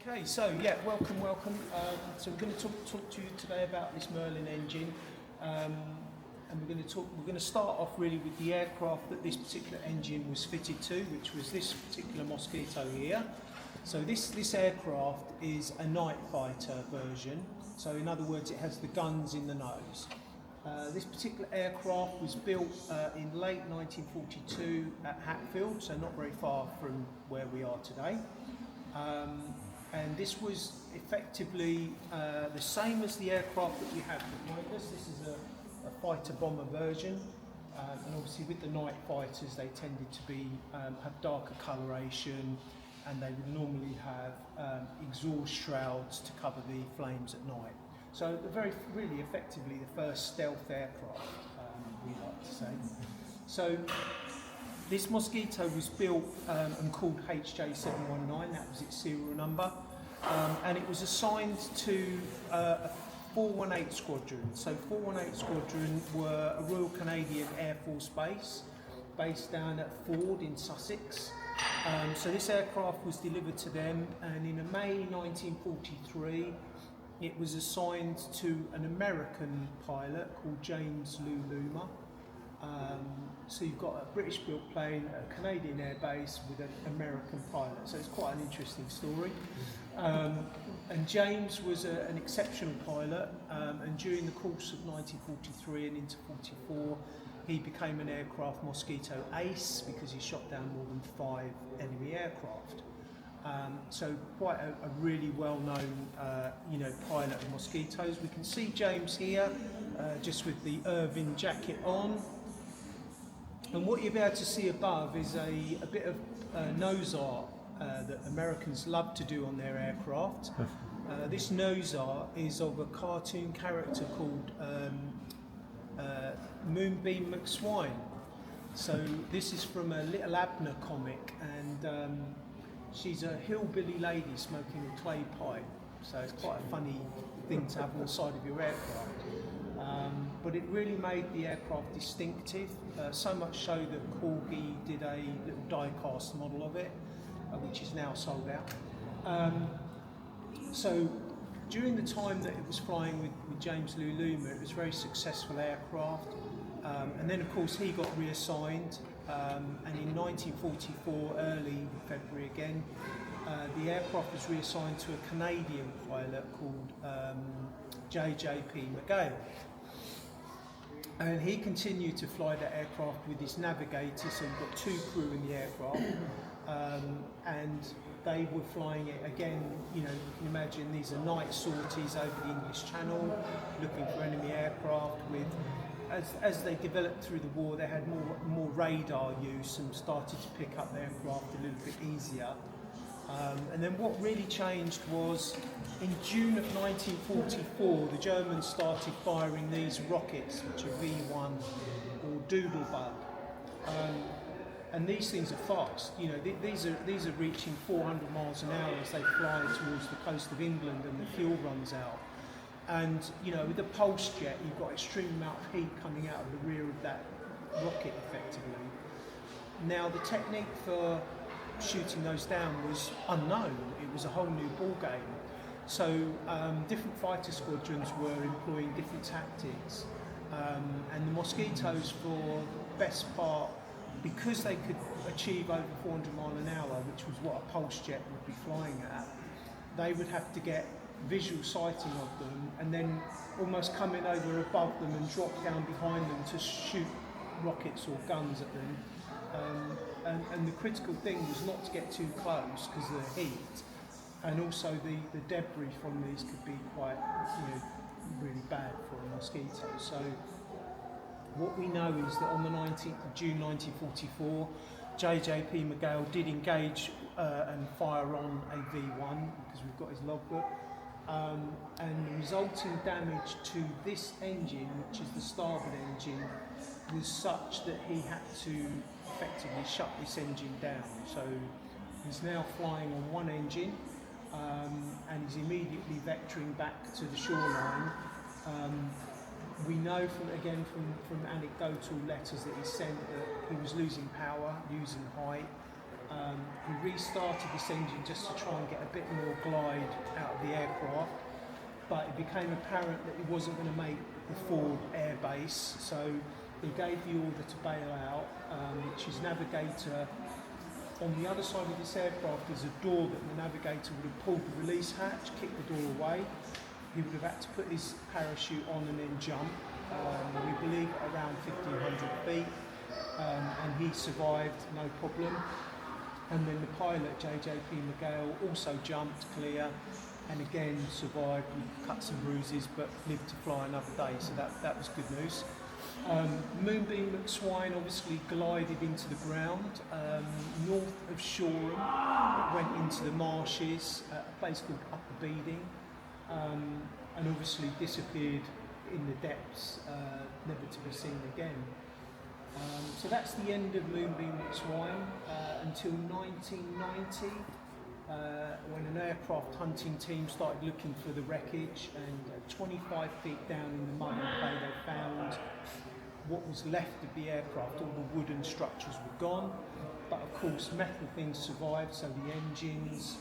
Okay, so yeah, welcome. So we're going to talk to you today about this Merlin engine, and we're going to start off really with the aircraft that this particular engine was fitted to, which was this particular Mosquito here. So this aircraft is a night fighter version. So in other words, it has the guns in the nose. This particular aircraft was built in late 1942 at Hatfield, so not very far from where we are today. And this was effectively the same as the aircraft that we have behind us. This is a fighter bomber version, and obviously with the night fighters they tended to be have darker coloration, and they would normally have exhaust shrouds to cover the flames at night. So really effectively the first stealth aircraft, we like to say. So this Mosquito was built and called HJ719, that was its serial number, and it was assigned to a 418 Squadron. So 418 Squadron were a Royal Canadian Air Force base based down at Ford in Sussex. So this aircraft was delivered to them, and in May 1943 it was assigned to an American pilot called James Luluma. So you've got a British built plane at a Canadian air base with an American pilot, so it's quite an interesting story. And James was an exceptional pilot, and during the course of 1943 and into 44 he became an aircraft Mosquito ace because he shot down more than 5 enemy aircraft. So quite a really well-known pilot of Mosquitoes. We can see James here just with the Irving jacket on. And what you'll be able to see above is a bit of nose art that Americans love to do on their aircraft. This nose art is of a cartoon character called Moonbeam McSwine. So this is from a Little Abner comic, and she's a hillbilly lady smoking a clay pipe. So it's quite a funny thing to have on the side of your aircraft. But it really made the aircraft distinctive, so much so that Corgi did a little die-cast model of it, which is now sold out. So during the time that it was flying with James Luluma, it was a very successful aircraft, and then of course he got reassigned, and in 1944, early February again, the aircraft was reassigned to a Canadian pilot called JJP McGale. And he continued to fly that aircraft with his navigator, so we've got 2 crew in the aircraft, and they were flying it again. You know, you can imagine these are night sorties over the English Channel, looking for enemy aircraft. With as they developed through the war, they had more radar use and started to pick up the aircraft a little bit easier. And then what really changed was in June of 1944, the Germans started firing these rockets, which are V1 or Doodlebug. And these things are fast. You know, these are reaching 400 miles an hour as they fly towards the coast of England and the fuel runs out. And you know, with the pulse jet, you've got extreme amount of heat coming out of the rear of that rocket, effectively. Now, the technique for shooting those down was unknown. It was a whole new ball game. So different fighter squadrons were employing different tactics, and the Mosquitoes, for the best part, because they could achieve over 400 miles an hour, which was what a pulse jet would be flying at, they would have to get visual sighting of them and then almost come in over above them and drop down behind them to shoot rockets or guns at them. And the critical thing was not to get too close because of the heat, and also the debris from these could be quite, really bad for a Mosquito. So what we know is that on the 19th of June 1944, JJP McGale did engage and fire on a V1 because we've got his logbook, and the resulting damage to this engine, which is the starboard engine, was such that he had to effectively shut this engine down. So he's now flying on one engine, and he's immediately vectoring back to the shoreline. We know from anecdotal letters that he sent that he was losing power, losing height, He restarted this engine just to try and get a bit more glide out of the aircraft, but it became apparent that he wasn't going to make the forward air base, so he gave the order to bail out, which his navigator, on the other side of this aircraft is a door that the navigator would have pulled the release hatch, kicked the door away. He would have had to put his parachute on and then jump. We believe around 1,500 feet, and he survived, no problem. And then the pilot, JJP McGale, also jumped clear and again survived with cuts and bruises, but lived to fly another day, so that was good news. Moonbeam McSwine obviously glided into the ground north of Shoreham. It went into the marshes at a place called Upper Beeding, and obviously disappeared in the depths, never to be seen again. So that's the end of Moonbeam McSwine until 1990, when an aircraft hunting team started looking for the wreckage, and 25 feet down in the mud and clay they found what was left of the aircraft. All the wooden structures were gone, but of course metal things survived, so the engines,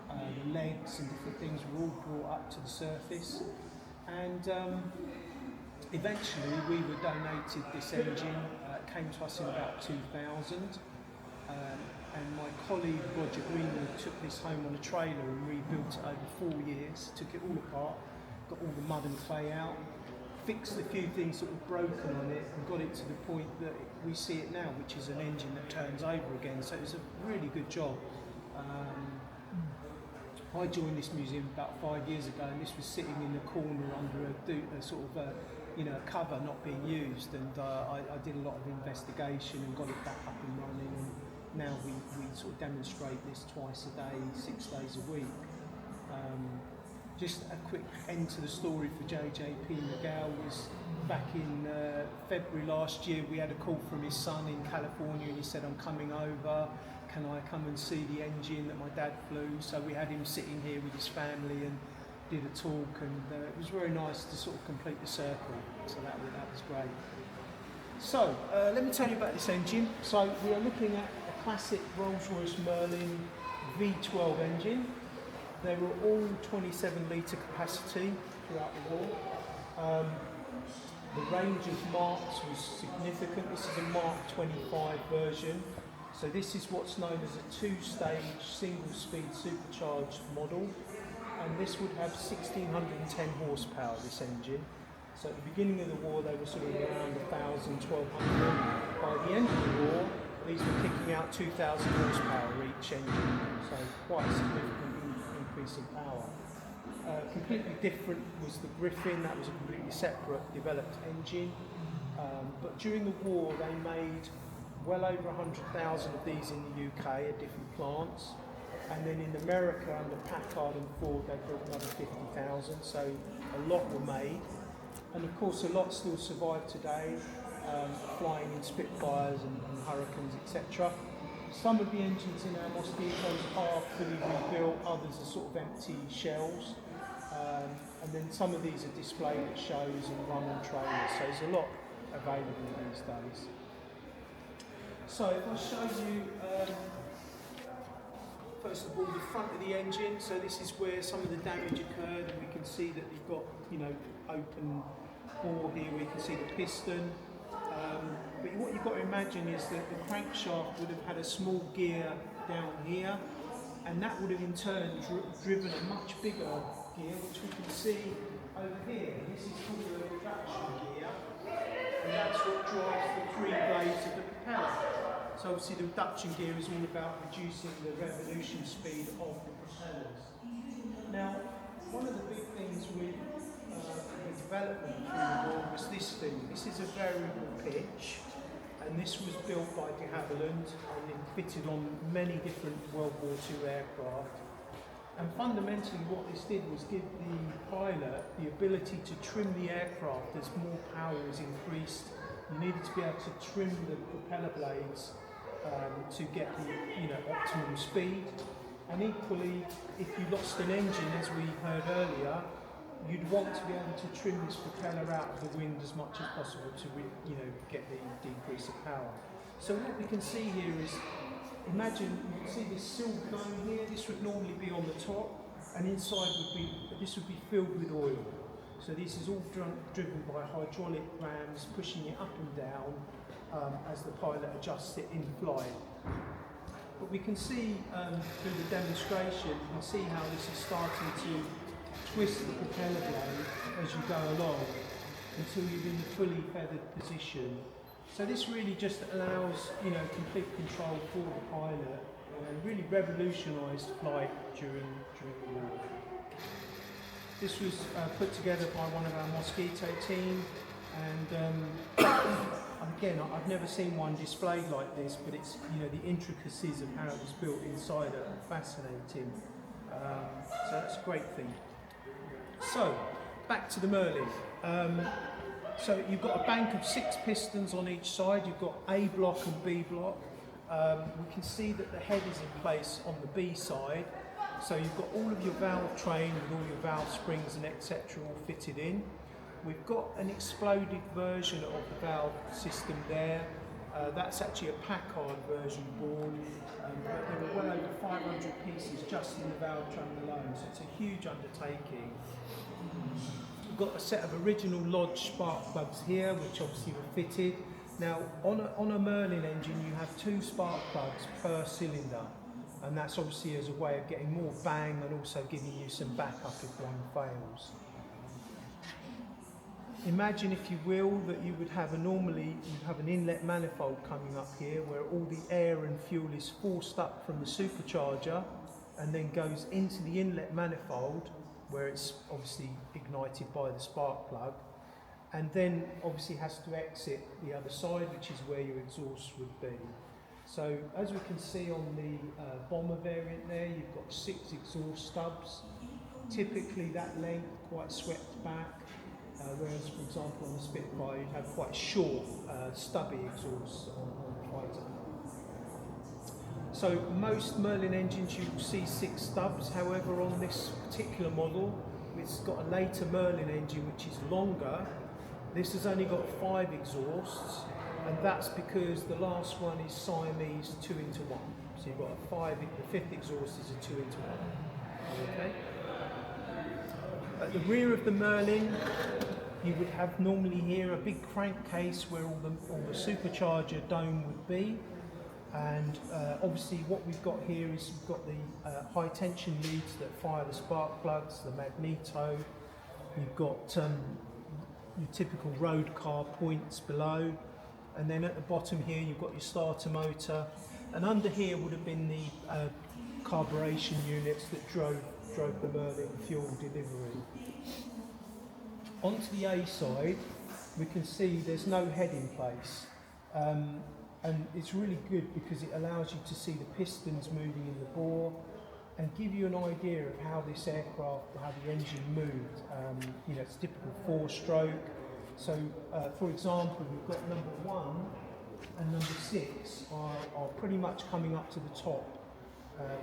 the legs and different things were all brought up to the surface. And eventually we were donated this engine. It came to us in about 2000, and my colleague Roger Greenwood took this home on a trailer and rebuilt it over 4 years, took it all apart, got all the mud and clay out, fixed a few things that were broken on it, and got it to the point that we see it now, which is an engine that turns over again. So it was a really good job. I joined this museum about 5 years ago, and this was sitting in the corner under a sort of a cover not being used, and I did a lot of investigation and got it back up and running, and now we sort of demonstrate this twice a day, 6 days a week. Just a quick end to the story for JJP McGale was back in February last year. We had a call from his son in California, and he said, "I'm coming over, can I come and see the engine that my dad flew?" So we had him sitting here with his family and did a talk, and it was very nice to sort of complete the circle. So that was great. So let me tell you about this engine. So we are looking at a classic Rolls-Royce Merlin V12 engine. They were all 27 litre capacity throughout the war. The range of marks was significant. This is a Mark 25 version. So this is what's known as a two-stage single-speed supercharged model. And this would have 1,610 horsepower, this engine. So at the beginning of the war, they were sort of around 1,000, 1,200. By the end of the war, these were kicking out 2,000 horsepower each engine. So quite a significant increase in power. Completely different was the Griffin. That was a completely separate developed engine. But during the war, they made well over 100,000 of these in the UK at different plants. And then in America, under Packard and Ford, they built another 50,000, so a lot were made. And of course, a lot still survive today, flying in Spitfires and Hurricanes, etc. Some of the engines in our Mosquitoes are fully rebuilt, others are sort of empty shells. And then some of these are displayed at shows and run on trailers, so there's a lot available these days. So if I show you, first of all, the front of the engine. So this is where some of the damage occurred, and we can see that you've got, open bore here. We can see the piston. But what you've got to imagine is that the crankshaft would have had a small gear down here, and that would have in turn driven a much bigger gear, which we can see over here. This is called a reduction gear, and that's what drives the three blades of the propeller. So obviously the reduction gear is all about reducing the revolution speed of the propellers. Now, one of the big things with the development through the war was this thing. This is a variable pitch, and this was built by de Havilland and fitted on many different World War II aircraft. And fundamentally what this did was give the pilot the ability to trim the aircraft as more power was increased. You needed to be able to trim the propeller blades to get the optimum speed. And equally, if you lost an engine, as we heard earlier, you'd want to be able to trim this propeller out of the wind as much as possible to get the decrease of power. So what we can see here is imagine you can see this silk dome here. This would normally be on the top, and inside this would be filled with oil. So this is all driven by hydraulic rams pushing it up and down as the pilot adjusts it in flight. But we can see through the demonstration, you can see how this is starting to twist the propeller blade as you go along until you're in the fully feathered position. So this really just allows, complete control for the pilot and really revolutionised flight during the war. This was put together by one of our Mosquito team, and again, I've never seen one displayed like this, but it's the intricacies of how it was built inside are fascinating. So that's a great thing. So back to the Merlin. So you've got a bank of 6 pistons on each side. You've got A block and B block. We can see that the head is in place on the B side. So you've got all of your valve train with all your valve springs and etc. all fitted in. We've got an exploded version of the valve system there. That's actually a Packard version board, but there are well over 500 pieces just in the valve train alone, so it's a huge undertaking. We've got a set of original Lodge spark plugs here, which obviously were fitted. Now, on a Merlin engine, you have 2 spark plugs per cylinder, and that's obviously as a way of getting more bang and also giving you some backup if one fails. Imagine, if you will, that you would have you'd have an inlet manifold coming up here where all the air and fuel is forced up from the supercharger and then goes into the inlet manifold where it's obviously ignited by the spark plug, and then obviously has to exit the other side, which is where your exhaust would be. So as we can see on the bomber variant there, you've got 6 exhaust stubs, typically that length quite swept back. Whereas, for example, on the Spitfire, you'd have quite short, stubby exhausts on the fighter. So most Merlin engines you will see 6 stubs. However, on this particular model, it's got a later Merlin engine which is longer. This has only got 5 exhausts, and that's because the last one is Siamese 2-into-1. So you've got a 5. The 5th exhaust is a 2-into-1. Okay. At the rear of the Merlin, you would have normally here a big crankcase where all the supercharger dome would be, and obviously what we've got here is we've got the high tension leads that fire the spark plugs, the magneto. You've got your typical road car points below, and then at the bottom here you've got your starter motor, and under here would have been the carburation units that drove the Merlin fuel delivery. Onto the A side, we can see there's no head in place, and it's really good because it allows you to see the pistons moving in the bore and give you an idea of how this aircraft, how the engine moved. It's typical 4-stroke. So, for example, we've got number 1 and number 6 are pretty much coming up to the top.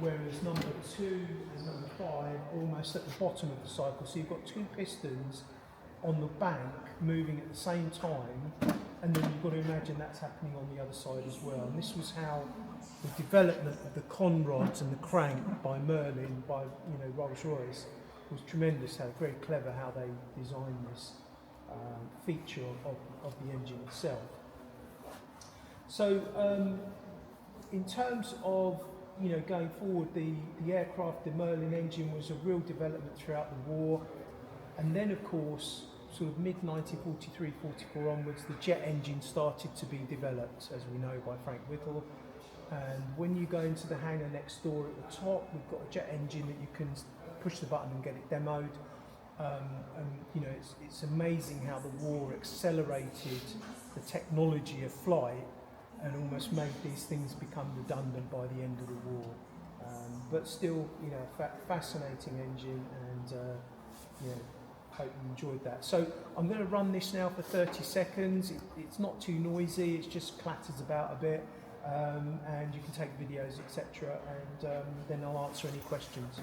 Whereas number 2 and number 5 are almost at the bottom of the cycle. So you've got 2 pistons on the bank moving at the same time, and then you've got to imagine that's happening on the other side as well. And this was how the development of the conrods and the crank by Merlin, by Rolls Royce, was tremendous. How very clever how they designed this feature of the engine itself. So in terms of going forward, the aircraft, the Merlin engine was a real development throughout the war, and then of course sort of mid-1943-44 onwards the jet engine started to be developed, as we know, by Frank Whittle. And when you go into the hangar next door at the top, we've got a jet engine that you can push the button and get it demoed. It's amazing how the war accelerated the technology of flight and almost made these things become redundant by the end of the war. But still, fascinating engine, and hope you enjoyed that. So I'm going to run this now for 30 seconds. It's not too noisy, it just clatters about a bit, and you can take videos, etc., and then I'll answer any questions.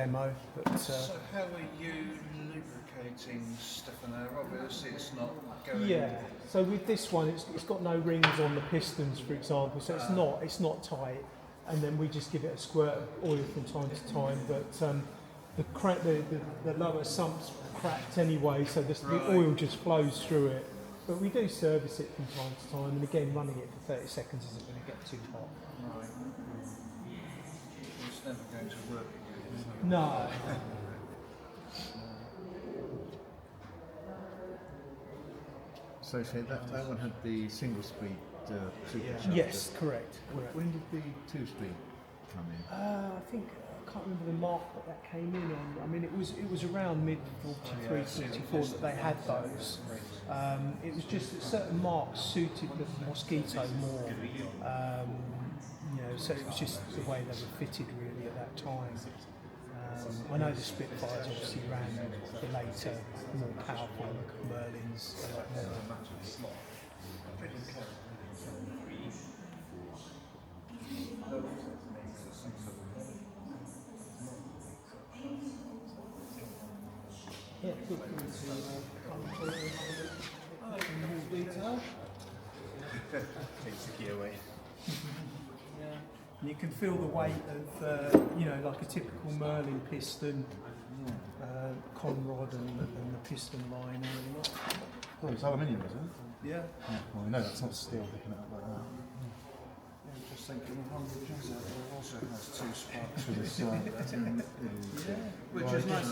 demo. But So how are you lubricating Stefano? Obviously it's not going... yeah, so with this one, it's got no rings on the pistons, for example, so it's not tight. And then we just give it a squirt of oil from time to time. But the lower sump's cracked anyway, so the oil just flows through it. But we do service it from time to time, and again, running it for 30 seconds isn't going to get too hot. Right. It's never going to work again, is it? No. So that one had the single speed supercharger. Yes, correct. When did the 2-speed come in? I think I can't remember the mark that came in on. I mean, it was around mid 43, 44 that they had those. It was just that certain marks suited the Mosquito more. So it was just the way they were fitted really at that time. I know the Spitfires obviously ran the later, more powerful Merlins a lot more. Yeah, good for you to come through in more detail. Takes the key away. Yeah. And you can feel the weight of, like a typical Merlin piston, conrod and the piston line. Oh, it's aluminium, is it? Yeah. Well, I know that's not steel picking it up like that. Yeah, just thinking 100 Jazz also has 2 sparks. For this, Which is nice.